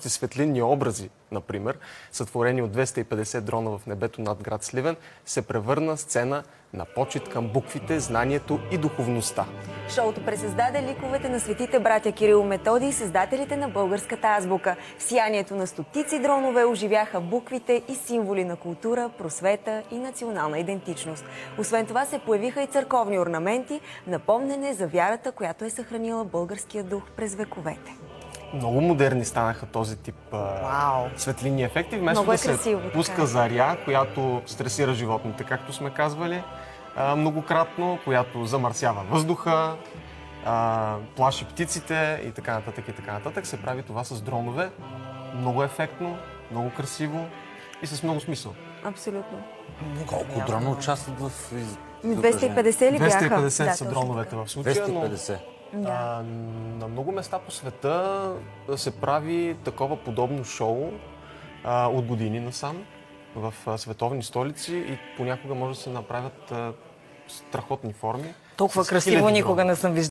светлинни образи, например, сътворени от 250 дрона в небето над град Сливен, се превърна сцена на почит към буквите, знанието и духовността. Шоуто пресъздаде ликовете на светите братя Кирил и Методий, създателите на българската азбука. В сиянието на стотици дронове оживяха буквите и символи на култура, просвета и национална идентичност. Освен това се появиха и църковни орнаменти, напомнене за вярата, която е съхранила българския дух през вековете. Много модерни станаха този тип светлинни ефекти. Вместо да се пуска заря, която стресира животните, както сме казвали многократно, която замърсява въздуха, плаши птиците и така нататък, се прави това с дронове. Много ефектно, много красиво и с много смисъл. Абсолютно. Колко дрона участват в... 250 ли бяха? 250 са дроновете в случая, 250. На много места по света се прави такова подобно шоу от години насам в световни столици и понякога може да се направят страхотни форми. Толкова красиво никога не съм виждала.